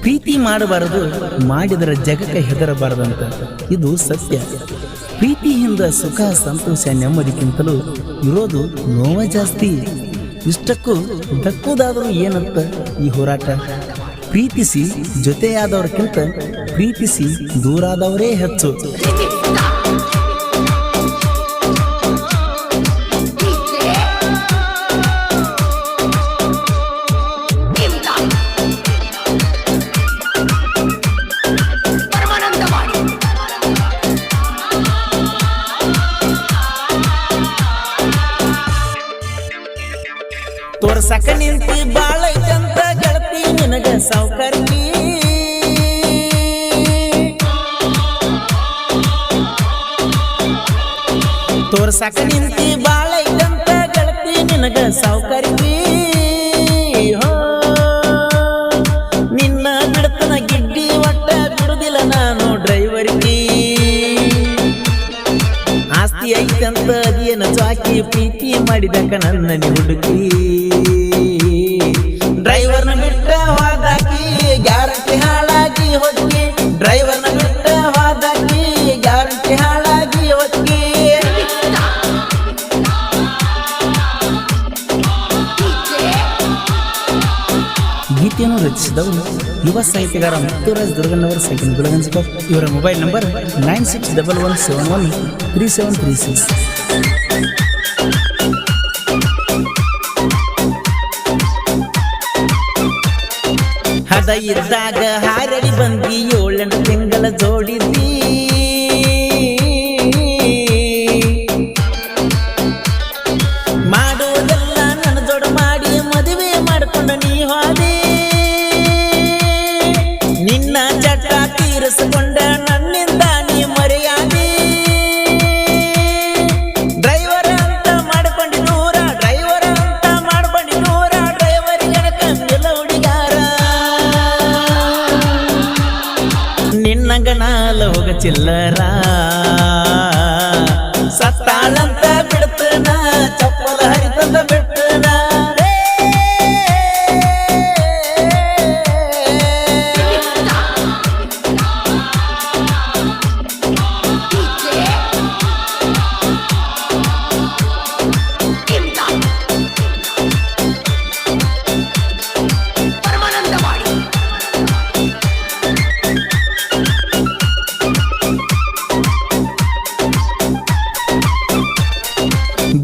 ಪ್ರೀತಿ ಮಾಡಬಾರದು, ಮಾಡಿದರೆ ಜಗಕ್ಕೆ ಹೆದರಬಾರದಂತ ಇದು ಸತ್ಯ. ಪ್ರೀತಿಯಿಂದ ಸುಖ ಸಂತೋಷ ನೆಮ್ಮದಿಗಿಂತಲೂ ಇರೋದು ನೋವ ಜಾಸ್ತಿ. ಇಷ್ಟಕ್ಕೂ ದಕ್ಕುದಾದರೂ ಏನಂತ ಈ ಹೋರಾಟ. ಪ್ರೀತಿಸಿ ಜೊತೆಯಾದವ್ರಕ್ಕಿಂತ ಪ್ರೀತಿಸಿ ದೂರಾದವರೇ ಹೆಚ್ಚು. ತೋರ್ಸಕ ನಿಂತಿ ಬಾಳೈತಂತ ಗೆಳತಿ ನಿನಗ ಸೌಕರ್ಗಿ. ತೋರ್ಸಕ ನಿಂತಿ ಬಾಳೈತಂತ ಗೆಳತಿ ನಿನಗ ಸೌಕರ್ಗಿ. ಹೋ ನಿನ್ನ ಬಿಡ್ತನ ಗಿಡ್ಡಿ ಒಟ್ಟ ಬಿಡುದಿಲ್ಲ ನಾನು ಡ್ರೈವರ್ಗಿ. ಆಸ್ತಿ ಐತಂತ ಅದೇನ ಚಾಕಿ ಪ್ರೀತಿ ಮಾಡಿದಕ ನನ್ನ ಹುಡುಕಿ. ಡ್ರೈವರ್ನ ಬಿಟ್ಟ ಹೋದಾಕಿ ಗ್ಯಾರಂಟಿ ಹಾಳಾಗಿ ಹೊಕ್ಕಿ. ಡ್ರೈವರ್ನ ಬಿಟ್ಟ ಹೋದಾಕಿ ಗ್ಯಾರಂಟಿ ಹಾಳಾಗಿ ಹೊಕ್ಕಿ. ಗೀತೆಯನ್ನು ರಚಿಸಿದವರು ಯುವ ಸಾಹಿತ್ಯಗಾರ ಮುತ್ತುರಾಜ್ ದುರ್ಗಣ್ಣವರ ಸೆಕೆಂಡ್ ಗುಲಗಂಜಕರ್. ಇವರ ಮೊಬೈಲ್ ನಂಬರ್ 9611713736. ಹದ ಇದ್ದಾಗ ಹಾರಡಿ ಬಂದಿ 7 ತಿಂಗಳ ಜೋಡಿದ್ದಿ. ಮಾಡೋದೆಲ್ಲ ನನ್ನ ಜೋಡ ಮಾಡಿ ಮದುವೆ ಮಾಡ್ಕೊಂಡ ನೀ ಹೋದೆ. ನಿನ್ನ ಚಟ ತೀರಿಸಿಕೊಂಡ ನನ್ನಿಂದ ನೀ ಮರೆಯಾದೆ. ಡ್ರೈವರ್ ಅಂತ ಮಾಡ್ಕೊಂಡಿ ದೂರ, ಡ್ರೈವರ್ ಅಂತ ಮಾಡ್ಕೊಂಡಿ ದೂರ. ಡ್ರೈವರ್ ಗಣಕಂದಿಲ್ಲ ಹುಡುಗಾರ. ನಿನ್ನಂಗ ನಾಲ ಹೋಗ ಚಿಲ್ಲರ. ಸತ್ತಾಳಂತ ಬಿಡ್ತನ ಚಪ್ಪಲ ಹರಿತಂದ ಬಿಡ್ತನ.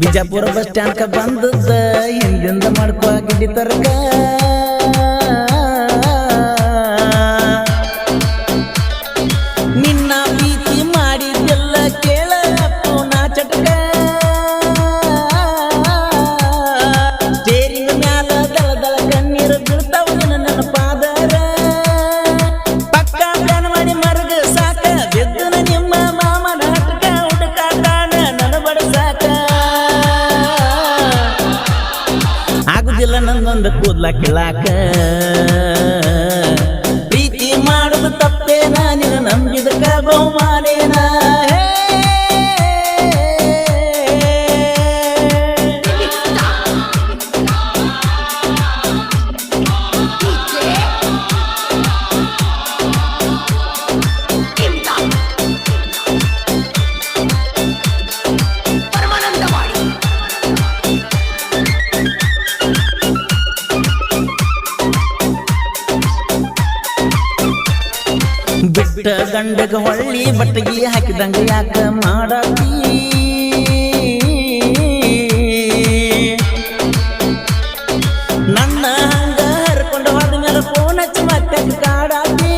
ಬಿಜಾಪುರ ಬಸ್ ಸ್ಟ್ಯಾಂಡ್ ಬಂದದ ಹಿಂದಿಂದ ಮಾಡ್ಕೊ ಗಿಡ್ಡಿ ತರಕ. ನಿನ್ನ ಪ್ರೀತಿ ಮಾಡಿದ್ದೆಲ್ಲ ಕೇಳಪ್ಪು ನಾ ಚಟಕ. ಸ್ಟೇರಿಂಗ್ ಮ್ಯಾಲ ದಳ ದಳ ಕಣ್ಣೀರು ಬೀಳ್ತಾವ ನನ್ನ ಪಾದರ. ಪಕ್ಕ ಪ್ಲಾನ್ ಮಾಡಿ ಮರ್ಗ ಸಾಕ ಬೆದ್ದನ ನಿಮ್ಮ ಮಾಮನ ಹಟ್ಕ. ಹುಡುಕಾಟಾನ ನನ್ನ ಬಡಸಾಕ. ಆಗುದಿಲ್ಲ ನಂದೊಂದು ಕೂದ್ಲ ಕಿಳಾಕ. ಪ್ರೀತಿ ಮಾಡುದು ತಪ್ಪೇನ ನಿನ್ನ ನಂಬಿದಕ್ಕ ಬಹುಮಾನೇನ. ಬಿಟ್ಟ ಗಂಡಗ ಹೊಳ್ಳಿ ಬಟ್ಟಗಿ ಹಾಕಿದಂಗ ಯಾಕ ಮಾಡಾತಿ. ನನ್ನ ಹಂಗ ಹರ್ಕೊಂಡು ಹೋದ್ಮೇಲೆ ಫೋನ್ ಹಚ್ಚಿ ಮತ್ತೆ ಕಾಡಾತಿ.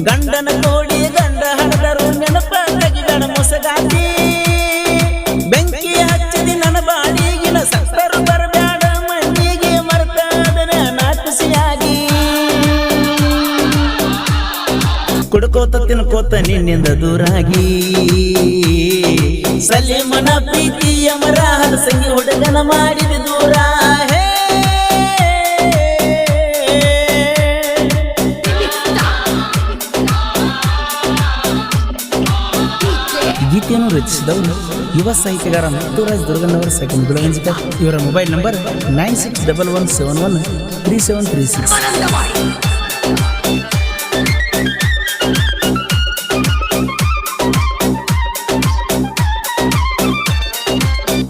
ಗಂಡನ ಕೋಡಿ ಗಂಡ ಹಡದರು ನೆನಪ ತೆಗಿಬೇಡ ಮುಸಗಾತಿ. ಬೆಂಕಿ ಹಚ್ಚಿದಿ ನನ್ನ ಬಾಳಿಗಿನ ಸತ್ತರು ಬರಬೇಡ ಮಣ್ಣಿಗೆ ಮರ್ತದನ ನಾಟಸಿಯಾಗಿ. ಕುಡ್ಕೋತ ತಿನ್ಕೋತ ನಿನ್ನಿಂದ ದೂರಾಗಿ. ಸಲೀಮನ ಪ್ರೀತಿಯ ಮರ ಹಲಸಂಗಿ ಹುಡುಗನ ಮಾಡಿದ ದೂರ. ಗೀತೆಯನ್ನು ರಚಿಸಿದವರು ಯುವ ಸಾಹಿತ್ಯಗಾರ ಮುತ್ತುರಾಜ್ ದುರ್ಗಣ್ಣವರ ಸೆಕೆಂಡ್ ಗುಲಗಂಜಿಕರ್. ಇವರ ಮೊಬೈಲ್ ನಂಬರ್ 9611713736.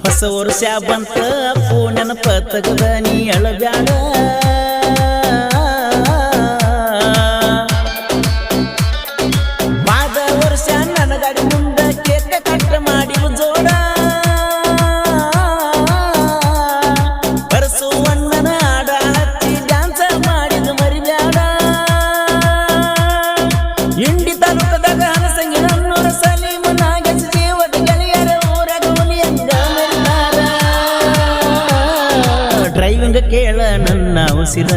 ಹೊಸ ವರ್ಷ ಬಂತ ಅಪ್ಪು ನೆನಪ ತಗದ ನೀ ಅಳಬ್ಯಾಡ. ವಾದ ವರ್ಷ ನನ್ನ ಗಾಡಿ ಮುಂದ ಕೇಕ ಕಟ್ಟ ಮಾಡಿ ಜೋಡ. ಪರಸು ಅಣ್ಣನ ಆಡ ಹತ್ತಿ ಡ್ಯಾನ್ಸ ಮಾಡಿದ ಮರಿಬ್ಯಾಡ. ಇಂಡಿ ತಾಲೂಕದಾಗ ಹನಸಂಗಿ ನನ್ನೂರ ಸಲೀಮ ನಾಗೇಶ ಜೀವದ ಗೆಳೆಯರ ಊರಾಗ ಹುಲಿಯಂಗ ಮೆರಿದಾರ. ಡ್ರೈವಿಂಗ್ ಕೇಳ ನನ್ನ ಉಸಿರ,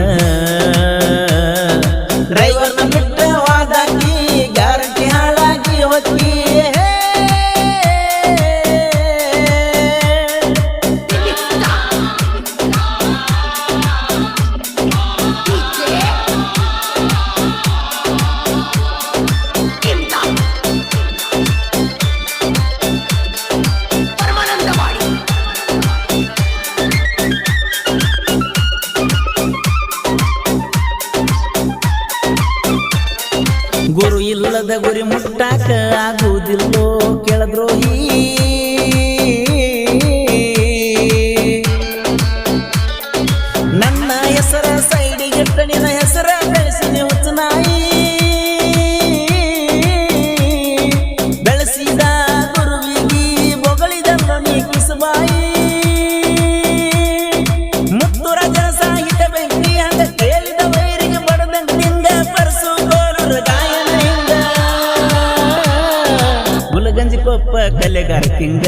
ಡ್ರೈವರ್ನ ಬಿಟ್ಟ ವಾದಾಕಿ ಗ್ಯಾರಂಟಿ ಹಾಳಾಗಿ ಹೊಕ್ಕಿ. ಗುರು ಇಲ್ಲದ ಗುರಿ ಮುಟ್ಟಾಕ ಆಗುವುದಿಲ್ಲೋ ಕೆಳದ್ರೋಹಿ. ನನ್ನ ಹೆಸರ ಸೈಡಿಗಿಟ್ಟ ನಿನ್ನ ಹೆಸರ ಬೆಳೆಸಿನಿ ಹುಚ್ಚನಾಯಿ. ಬೆಳೆಸಿದ ಗುರುವಿಗಿ ಬೊಗಳಿದನ್ನು ನೀ ಕಿಸಬಾಯಿ. ಮುತ್ತುರಾಜನ ಸಾಹಿತ್ಯ ಬೆಂಕಿ ಹಂಗ ಕೇಳಿದ ವೈರಿಗೆ ಬಡದಂಗ ನಿಂಗ ಪರಸು ಗೋಲುರ ಗಾಯನ ಹಿಂಗ. ಗುಲಗಂಜಿ ಕೊಪ್ಪ ಕಲೆಗಾರ ಕಿಂಗ.